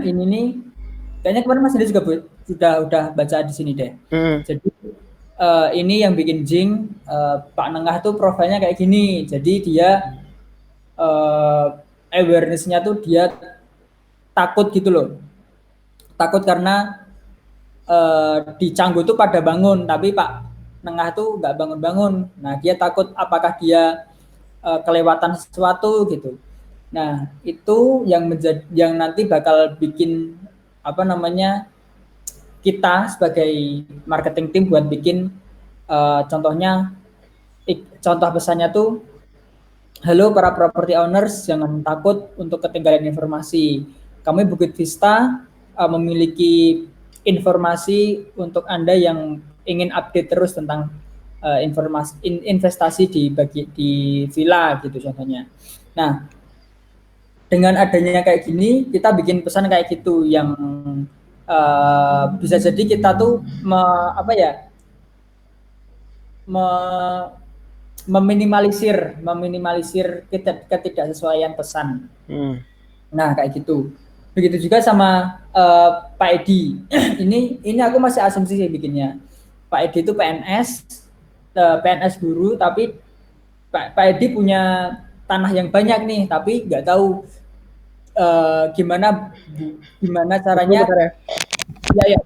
ini nih kayaknya kemarin Mas Andi juga udah baca di sini deh. Jadi ini yang bikin Jing Pak Nengah tuh profilnya kayak gini. Jadi dia awareness-nya tuh dia takut gitu loh. Takut karena di Canggu tuh pada bangun, tapi Pak Nengah tuh nggak bangun-bangun. Nah dia takut apakah dia kelewatan sesuatu gitu. Nah itu yang nanti bakal bikin apa namanya kita sebagai marketing team buat bikin contohnya contoh pesannya tuh, halo para property owners, jangan takut untuk ketinggalan informasi. Kami Bukit Vista memiliki informasi untuk Anda yang ingin update terus tentang informasi investasi di villa gitu contohnya. Nah, dengan adanya kayak gini, kita bikin pesan kayak gitu yang bisa jadi kita tuh meminimalisir ketidaksesuaian pesan. Nah kayak gitu. Begitu juga sama Pak Edi. ini aku masih asumsi sih bikinnya. Pak Edi itu PNS guru, tapi Pak Edi punya tanah yang banyak nih, tapi nggak tahu gimana caranya. Ya.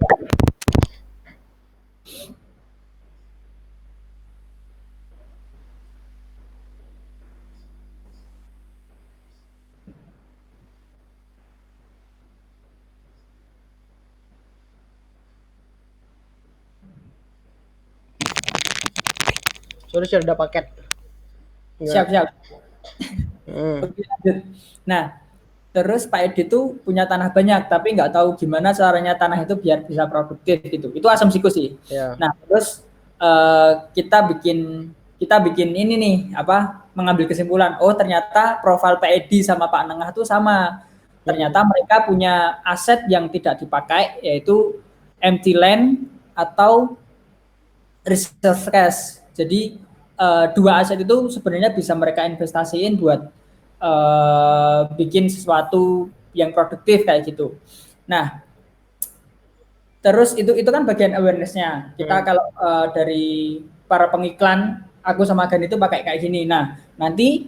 Sorry, sudah paket. Siap. Oke, lanjut. Nah, terus Pak Edi itu punya tanah banyak, tapi nggak tahu gimana caranya tanah itu biar bisa produktif gitu. Itu asumsiku sih. Yeah. Nah, terus kita bikin ini nih, mengambil kesimpulan. Oh, ternyata profil Pak Edi sama Pak Nengah itu sama. Ternyata mereka punya aset yang tidak dipakai, yaitu empty land atau reserve cash. Jadi dua aset itu sebenarnya bisa mereka investasiin buat bikin sesuatu yang produktif kayak gitu. Nah, terus itu kan bagian awareness-nya. Kita kalau dari para pengiklan, aku sama Gan itu pakai kayak gini. Nah, nanti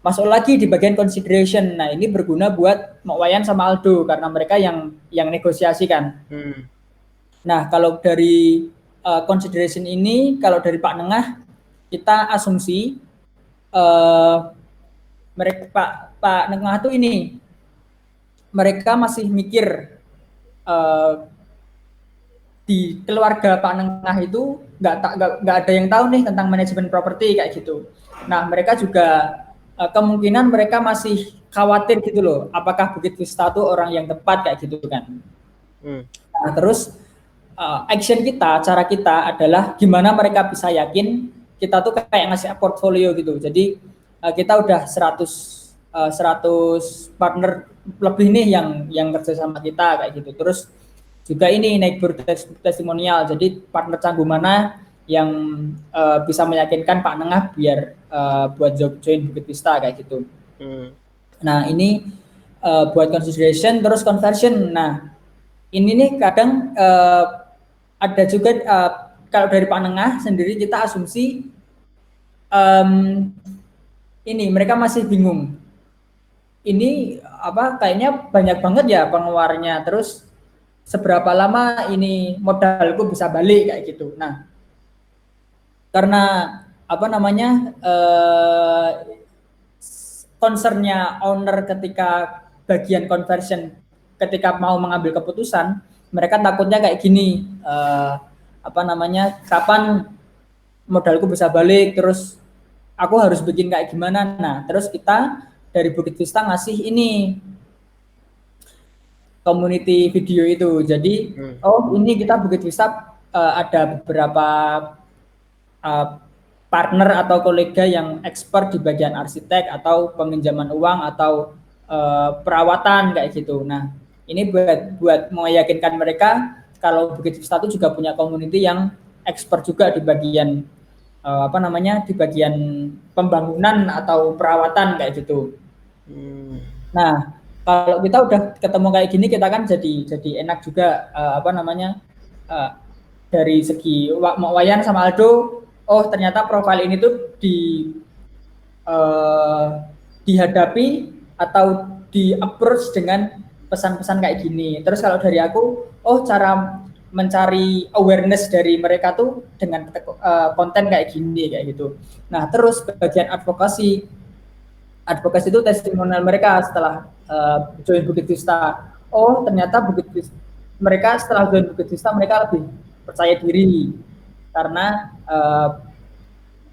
masuk lagi di bagian consideration. Nah, ini berguna buat Mak Wayan sama Aldo karena mereka yang negosiasi kan. Nah, kalau dari consideration ini, kalau dari Pak Nengah, kita asumsi mereka Pak Nengah tuh ini mereka masih mikir di keluarga Pak Nengah itu nggak ada yang tahu nih tentang manajemen properti kayak gitu. Nah, mereka juga kemungkinan mereka masih khawatir gitu loh, apakah Bukit Vista itu orang yang tepat kayak gitu kan. Nah, terus action kita, cara kita adalah gimana mereka bisa yakin kita tuh kayak ngasih portfolio gitu. Jadi kita udah 100 partner lebih nih yang kerja sama kita kayak gitu. Terus juga ini naik testimonial. Jadi partner Canggu mana yang bisa meyakinkan Pak Nengah biar buat join Bukit Vista kayak gitu. Nah ini buat consideration, terus conversion. Nah ini nih kadang ada juga kalau dari Pak Nengah sendiri kita asumsi ini mereka masih bingung. Ini kayaknya banyak banget ya pengeluarannya. Terus seberapa lama ini modalku bisa balik kayak gitu. Nah, karena concernnya owner ketika bagian conversion, ketika mau mengambil keputusan, mereka takutnya kayak gini, kapan modalku bisa balik, terus aku harus bikin kayak gimana. Nah, terus kita dari Bukit Vista ngasih ini community video itu. Jadi, ini kita Bukit Vista ada beberapa partner atau kolega yang expert di bagian arsitek atau peminjaman uang atau perawatan kayak gitu. Nah, ini buat meyakinkan mereka kalau Bukit Vista itu juga punya community yang expert juga di bagian di bagian pembangunan atau perawatan kayak gitu. Nah, kalau kita udah ketemu kayak gini kita kan jadi enak juga apa namanya uh, dari segi Wayan sama Aldo, oh ternyata profil ini tuh uh, dihadapi atau di approach dengan pesan-pesan kayak gini. Terus kalau dari aku, oh cara mencari awareness dari mereka tuh dengan konten kayak gini kayak gitu. Nah terus bagian advokasi itu testimonial mereka setelah join Bukit Vista. Oh ternyata mereka setelah join Bukit Vista mereka lebih percaya diri karena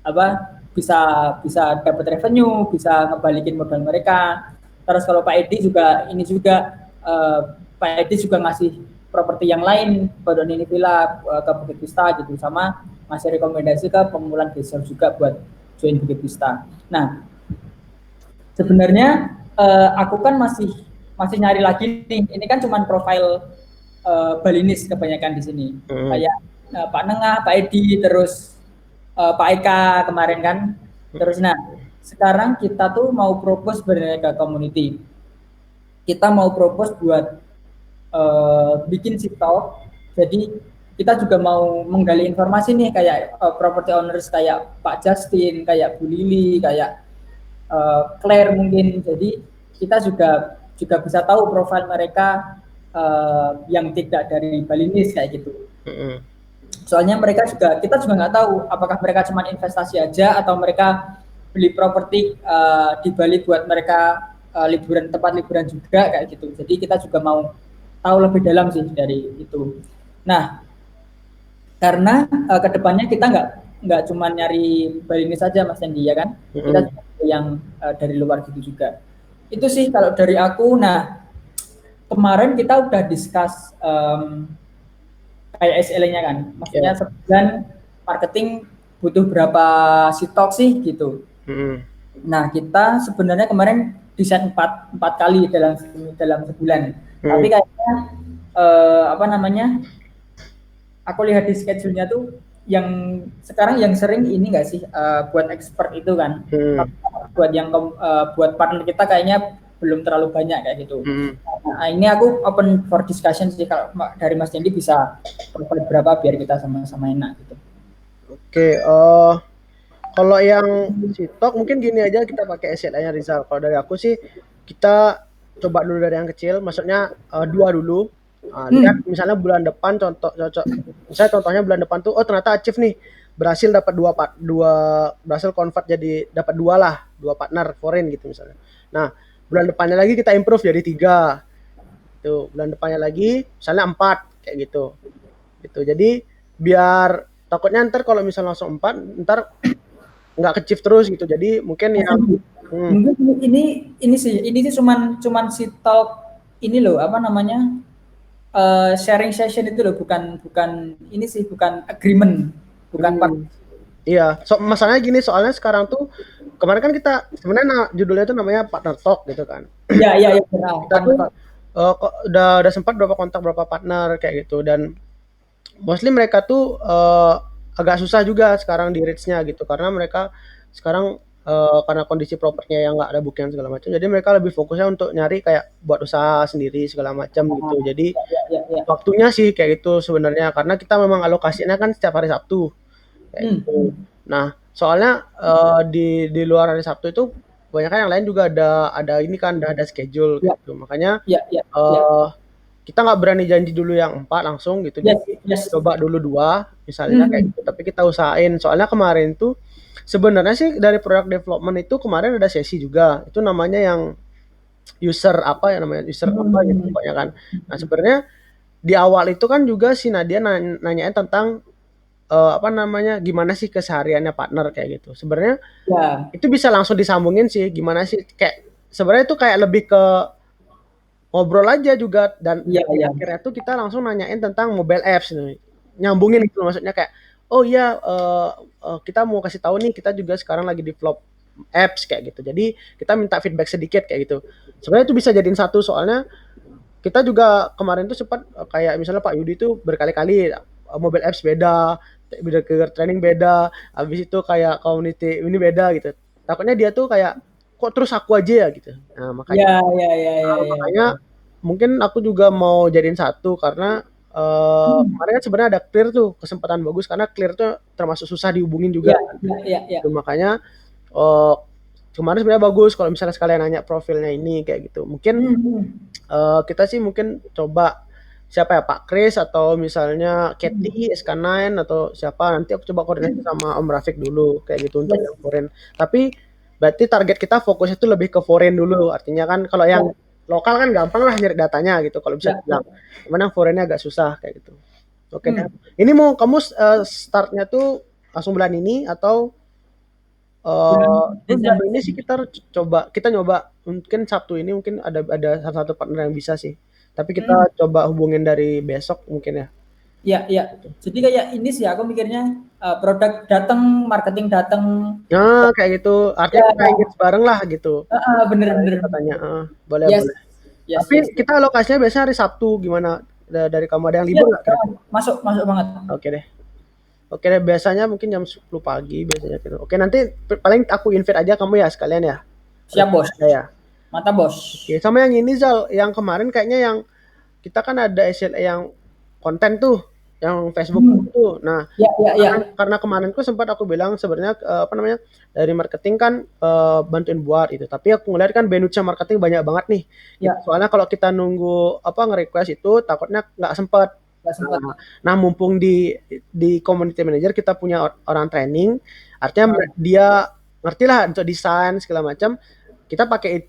apa bisa bisa dapat revenue, bisa ngebalikin modal mereka. Terus kalau Pak Edi juga ini juga Pak Edi juga ngasih properti yang lain pada ini villa ke Bukit Vista gitu sama masih rekomendasi ke pemulan desa juga buat join Bukit Vista. Nah, sebenarnya aku kan masih nyari lagi nih. Ini kan cuma profil Balinis kebanyakan di sini. Kayak Pak Nengah, Pak Edi, terus Pak Eka kemarin kan. Terus nah, sekarang kita tuh mau propose sebenarnya ke community. Kita mau propose buat bikin TikTok. Jadi kita juga mau menggali informasi nih kayak property owners kayak Pak Justin, kayak Bu Lili, kayak Claire mungkin. Jadi kita juga bisa tahu profil mereka yang tidak dari Balinis kayak gitu. Soalnya mereka juga kita juga nggak tahu apakah mereka cuma investasi aja atau mereka beli properti di Bali buat mereka liburan tempat liburan juga kayak gitu. Jadi kita juga mau tahu lebih dalam sih dari itu. Nah, karena kedepannya kita nggak cuma nyari Balinis saja Mas Dendi ya kan, kita yang dari luar gitu juga. Itu sih kalau dari aku. Nah, kemarin kita udah discuss kayak SLA-nya kan, maksudnya sebulan marketing butuh berapa sitok sih gitu. Nah kita sebenarnya kemarin desain 4 kali dalam sebulan, tapi kayaknya apa namanya, aku lihat di schedule-nya tuh yang sekarang yang sering ini nggak sih buat expert itu kan, buat yang buat partner kita kayaknya belum terlalu banyak kayak gitu. Nah, ini aku open for discussion sih, kalau dari Mas Dendi bisa provide berapa biar kita sama-sama enak gitu. Oke, kalau yang sitok mungkin gini aja, kita pakai SLA-nya Rizal. Kalau dari aku sih kita coba dulu dari yang kecil, maksudnya 2 dulu. Lihat misalnya bulan depan misalnya contohnya bulan depan tuh oh ternyata achieve nih, berhasil dapat berhasil convert jadi dapat 2 lah, 2 partner foreign gitu misalnya. Nah, bulan depannya lagi kita improve jadi 3. Tuh, bulan depannya lagi misalnya 4 kayak gitu. Gitu. Jadi biar takutnya ntar kalau misalnya langsung 4 ntar nggak kecif terus gitu. Jadi mungkin yang mungkin ini sih cuman si talk ini loh apa namanya sharing session itu loh, bukan ini sih, bukan agreement, bukan iya, masalahnya gini, soalnya sekarang tuh kemarin kan kita sebenarnya judulnya tuh namanya partner talk gitu kan. Iya benar. Kita tuh udah sempat berapa kontak berapa partner kayak gitu, dan mostly mereka tuh agak susah juga sekarang di reach-nya gitu, karena mereka sekarang karena kondisi propertinya yang nggak ada booking segala macam, jadi mereka lebih fokusnya untuk nyari kayak buat usaha sendiri segala macam gitu. Jadi waktunya sih kayak gitu sebenarnya, karena kita memang alokasinya kan setiap hari Sabtu kayak gitu. Nah, soalnya di luar hari Sabtu itu kebanyakan yang lain juga ada ini kan, ada schedule gitu. Makanya kita nggak berani janji dulu yang 4 langsung gitu. Jadi coba dulu 2 misalnya kayak gitu. Tapi kita usahain. Soalnya kemarin tuh sebenarnya sih dari product development itu kemarin ada sesi juga. Itu namanya yang user apa ya namanya? User apa gitu pokoknya kan. Nah, sebenarnya di awal itu kan juga si Nadia nanyain tentang apa namanya, gimana sih kesehariannya partner kayak gitu. Sebenarnya itu bisa langsung disambungin sih, gimana sih kayak sebenarnya itu kayak lebih ke ngobrol aja juga, dan akhirnya tuh kita langsung nanyain tentang mobile apps nih. Nyambungin gitu maksudnya kayak oh iya kita mau kasih tahu nih kita juga sekarang lagi develop apps kayak gitu. Jadi kita minta feedback sedikit kayak gitu. Sebenarnya itu bisa jadiin satu, soalnya kita juga kemarin tuh sempat kayak misalnya Pak Yudi tuh berkali-kali mobile apps beda ke training beda, habis itu kayak community ini beda gitu. Takutnya dia tuh kayak kok terus aku aja ya gitu. Nah, makanya Ya, ya, ya, ya, ya. makanya mungkin aku juga mau jadiin satu karena Hmm. kemarin kan sebenarnya ada Clear tuh kesempatan bagus karena Clear tuh termasuk susah dihubungin juga. Ya, ya, ya, ya. Itu makanya eh, kemarin sebenarnya bagus kalau misalnya sekalian nanya profilnya ini kayak gitu. Mungkin Hmm, hmm. kita sih mungkin coba siapa ya Pak Kris atau misalnya Hmm. Kathy SK9 atau siapa nanti aku coba koordinasi sama Om Rafiq dulu kayak gitu untuk Yes. yang foreign. Tapi berarti target kita fokusnya itu lebih ke foreign dulu. Artinya kan kalau yang Ya, lokal kan gampang lah nyari datanya gitu kalau bisa ya, ya. dibilang. Cuman yang foreignnya agak susah kayak gitu. Oke deh. Hmm. Ini mau kamu startnya tuh langsung bulan ini atau Bulan baru Desember. ini sih kita nyoba mungkin Sabtu ini mungkin ada salah satu partner yang bisa sih. Tapi Hmm. kita coba hubungin dari besok mungkin ya. Ya, ya. Jadi kayak ini sih aku mikirnya produk datang, marketing datang. Nah, kayak gitu. Artinya kita Ya, engage bareng lah gitu. Caranya bener-bener. kita tanya, boleh Yes, boleh. yes, Tapi yes, yes. kita alokasinya biasanya hari Sabtu gimana? Dari kamu ada yang Ya, libur nggak kira-kira? masuk, masuk banget. Oke deh. Oke deh, biasanya mungkin jam 10 pagi biasanya gitu. Oke, nanti paling aku invite aja kamu ya sekalian ya. Siap, bos. Ada ya. Mata, bos. Oke, sama yang ini Zal, yang kemarin kayaknya yang kita kan ada SLA yang konten tuh, yang Facebook Hmm. tuh. Nah, Ya, ya, karena, ya. karena kemarin tuh sempat aku bilang sebenarnya apa namanya dari marketing kan bantuin buat itu. Tapi aku ngeliat kan Benuca marketing banyak banget nih. Gitu. Ya, Soalnya kalau kita nunggu apa nge-request itu takutnya nggak sempet. nggak sempat. Nah, nah, mumpung di community manager kita punya orang training, artinya Nah, dia ngerti lah untuk desain segala macam. Kita pakai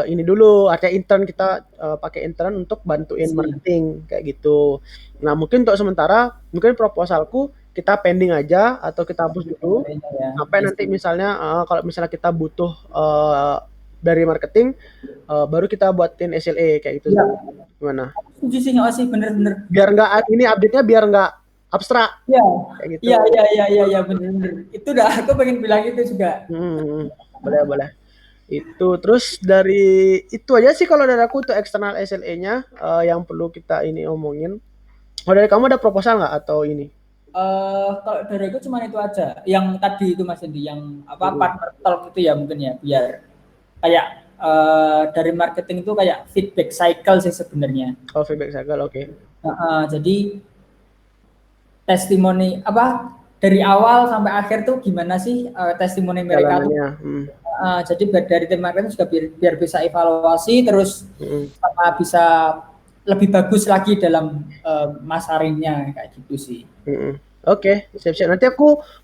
ini dulu, artinya intern kita pakai intern untuk bantuin sih. marketing kayak gitu. Nah, mungkin untuk sementara mungkin proposalku kita pending aja atau kita hapus dulu Ya, sampai I nanti see. misalnya kalau misalnya kita butuh dari marketing baru kita buatin SLA kayak gitu. Ya, Gimana? setuju sih, nggak sih, bener-bener. Biar nggak ini update-nya biar nggak abstrak Ya, kayak gitu. iya, iya, iya, iya, ya, bener-bener. Itu dah, aku pengen bilang itu juga. Boleh boleh. Itu terus dari itu aja sih kalau dari aku untuk eksternal SLA-nya yang perlu kita ini omongin. Oh dari kamu ada proposal nggak atau ini? Kalau dari aku cuma itu aja. Yang tadi itu Mas Dendi, yang apa Mm-mm. partner talk itu ya mungkin ya, biar kayak dari marketing itu kayak feedback cycle sih sebenarnya. Oh feedback cycle oke. Jadi testimoni apa dari awal sampai akhir tuh gimana sih testimoni mereka tuh. Jalanannya. Jadi dari tim marketing juga biar bisa evaluasi terus Mm-mm. sama bisa lebih bagus lagi dalam masaringnya kayak gitu sih. Mm-mm. Oke, siap-siap. Nanti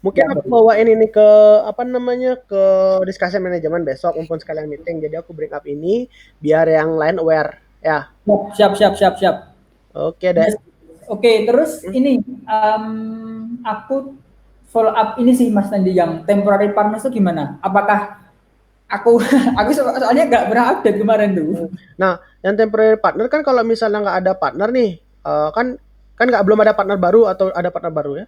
mungkin Ya, aku bawain ini ke apa namanya ke discussion manajemen besok mumpun sekalian meeting. Jadi aku bring up ini biar yang lain aware. Ya, siap, siap, siap, siap. oke deh. Yes. Oke, terus ini aku follow up ini sih Mas Nandi yang temporary partners itu gimana? Apakah aku aku soalnya nggak pernah update kemarin tuh. Nah, yang temporary partner kan kalau misalnya nggak ada partner nih, kan kan nggak belum ada partner baru atau ada partner baru ya?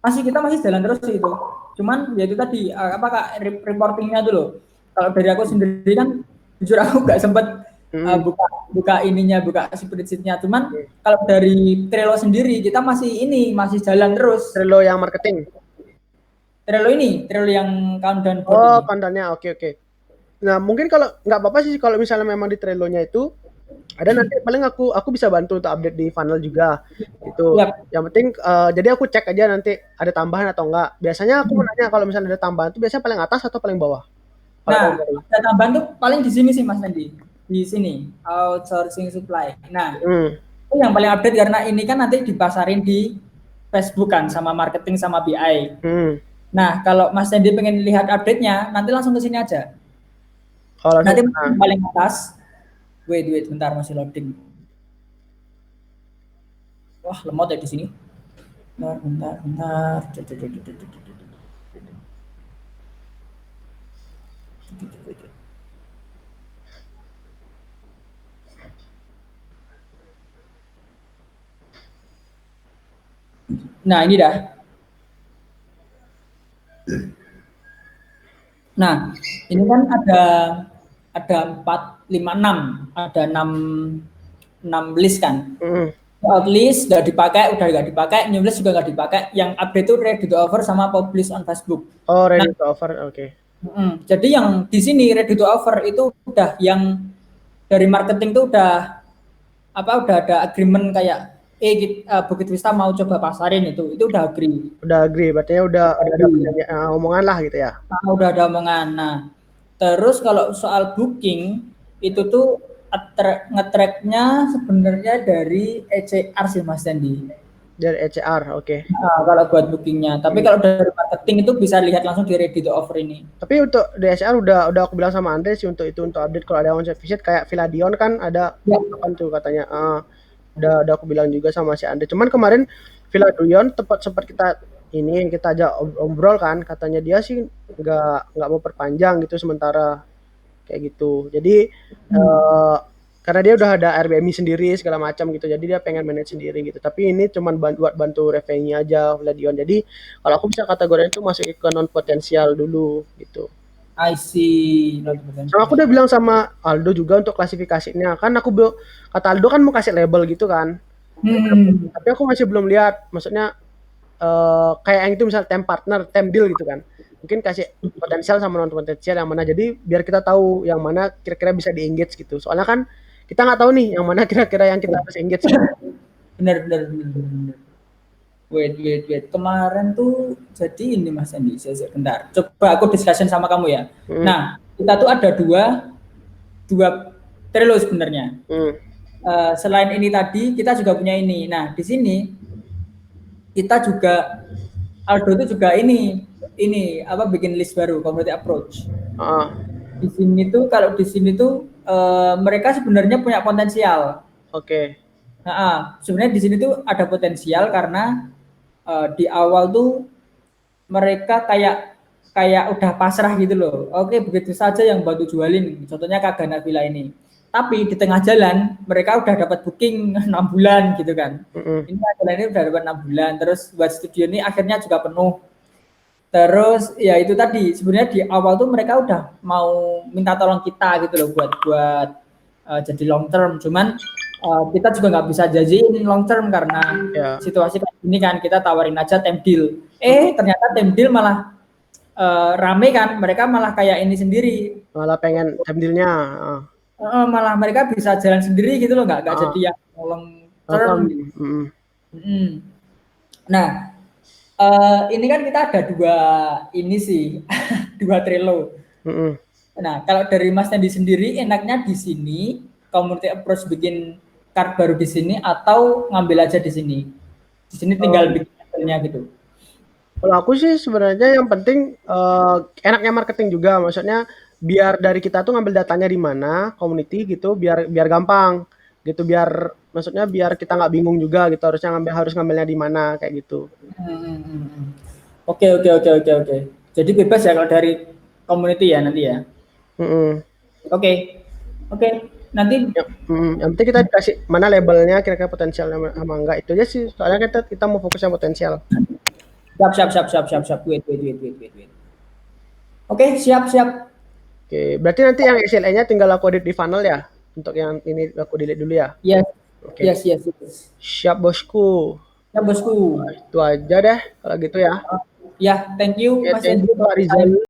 Kita masih jalan terus sih itu. Cuman ya itu tadi apakah reportingnya dulu. Kalau dari aku sendiri kan jujur aku nggak sempet Mm-mm. buka ininya, buka spreadsheet-nya. Cuman kalau dari Trello sendiri kita masih jalan terus. Trello yang marketing. Trello yang countdown board Oh, ini. kontennya oke oke. Nah, mungkin kalau nggak apa-apa sih kalau misalnya memang di Trello-nya itu ada nanti paling aku bisa bantu untuk update di funnel juga gitu. Ya, Yang penting jadi aku cek aja nanti ada tambahan atau enggak. Biasanya aku mau nanya kalau misalnya ada tambahan itu biasanya paling atas atau paling bawah? Kalau nah, yang baru. ada tambahan tuh paling di sini sih Mas Nandi. Di sini, outsourcing supply. Nah, Hmm. itu yang paling update karena ini kan nanti dipasarin di Facebook kan sama marketing sama BI. Hmm. Nah, kalau Mas Nandi pengen lihat update-nya, nanti langsung ke sini aja. Oh, langsung Nanti nah. paling atas. Wait, bentar masih loading. Wah, lemot ya di sini. Bentar. Nah, ini dah. Nah, ini kan ada 4, 5, 6. Ada 6 list kan. Hmm. Outlist udah nggak dipakai, new list juga nggak dipakai. Yang update itu ready to offer sama publish on Facebook. Oh, Nah, ready to offer. Oke. Jadi yang di sini ready to offer itu udah yang dari marketing tuh udah ada agreement kayak Bukit Vista mau coba pasarin itu udah agree. Udah agree, berarti udah ada Agree. omongan lah gitu ya. Nah, udah ada omongan. Nah, terus kalau soal booking itu tuh nge-tracknya sebenarnya dari ECR sih Mas Dendi. Dari ECR, oke. Nah, kalau buat bookingnya. Tapi kalau dari marketing itu bisa lihat langsung di ready to offer ini. Tapi untuk DSR udah aku bilang sama Andre sih untuk itu, untuk update kalau ada onsite visit kayak Villa Dion kan ada Ya. kapan tuh katanya. Udah aku bilang juga sama si Andre. Cuman kemarin Villa Dion sempat kita ajak obrol kan, katanya dia sih nggak mau perpanjang gitu sementara kayak gitu. Jadi karena dia udah ada Airbnb sendiri segala macam gitu, jadi dia pengen manage sendiri gitu. Tapi ini cuman buat bantu revenue aja Villa Dion. Jadi kalau aku bisa kategorinya itu masuk ke non potensial dulu gitu. I see. Sama aku udah bilang sama Aldo juga untuk klasifikasinya. Kan kata Aldo kan mau kasih label gitu kan. Tapi aku masih belum lihat. Maksudnya kayak yang itu misal temp partner, temp deal gitu kan. Mungkin kasih potensial sama non potensial yang mana. Jadi biar kita tahu yang mana kira-kira bisa di-engage gitu. Soalnya kan kita nggak tahu nih yang mana kira-kira yang kita harus engage. Bener. Wait. Kemarin tuh jadi ini Mas Andi, bentar. Coba aku discussion sama kamu ya. Nah, kita tuh ada dua trilo sebenarnya. Selain ini tadi, kita juga punya ini. Nah, di sini kita juga Aldo itu juga ini bikin list baru community approach. Di sini tuh kalau di sini tuh mereka sebenarnya punya potensial. Oke. Nah, sebenarnya di sini tuh ada potensial karena di awal tuh mereka kayak udah pasrah gitu loh. Oke, begitu saja yang bantu jualin. Contohnya Kagana Villa ini. Tapi di tengah jalan mereka udah dapat booking 6 bulan gitu kan. Ini jalan ini udah dapat 6 bulan. Terus buat studio ini akhirnya juga penuh. Terus ya itu tadi sebenarnya di awal tuh mereka udah mau minta tolong kita gitu loh buat jadi long term. Cuman kita juga nggak bisa janjiin long term karena situasi kayak gini kan, kita tawarin aja temp deal. Ternyata temp deal malah rame kan, mereka malah kayak ini sendiri. Malah pengen temp dealnya. Malah mereka bisa jalan sendiri gitu loh, nggak jadi yang long term. Nah, ini kan kita ada dua trilo. Nah, kalau dari Mas Nandi sendiri, enaknya di sini community approach bikin card baru di sini atau ngambil aja di sini? Di sini tinggal bikin cards-nya gitu. Kalau aku sih sebenarnya yang penting enaknya marketing juga, maksudnya biar dari kita tuh ngambil datanya di mana, community gitu, biar gampang gitu, maksudnya biar kita nggak bingung juga gitu harus ngambilnya di mana kayak gitu. Oke. Jadi bebas ya kalau dari community ya nanti ya. Oke. Nanti yang penting kita dikasih mana labelnya kira-kira potensialnya sama enggak, itu aja sih, soalnya kita mau fokus yang potensial. Siap. Wait. Oke, siap. Oke, berarti nanti yang SLA-nya tinggal aku edit di funnel ya. Untuk yang ini aku delete dulu ya. Yes. Oke. Yes. Siap bosku. Siap bosku. Itu aja deh kalau gitu ya. Ya, thank you Mas Thank you Pak Rizal.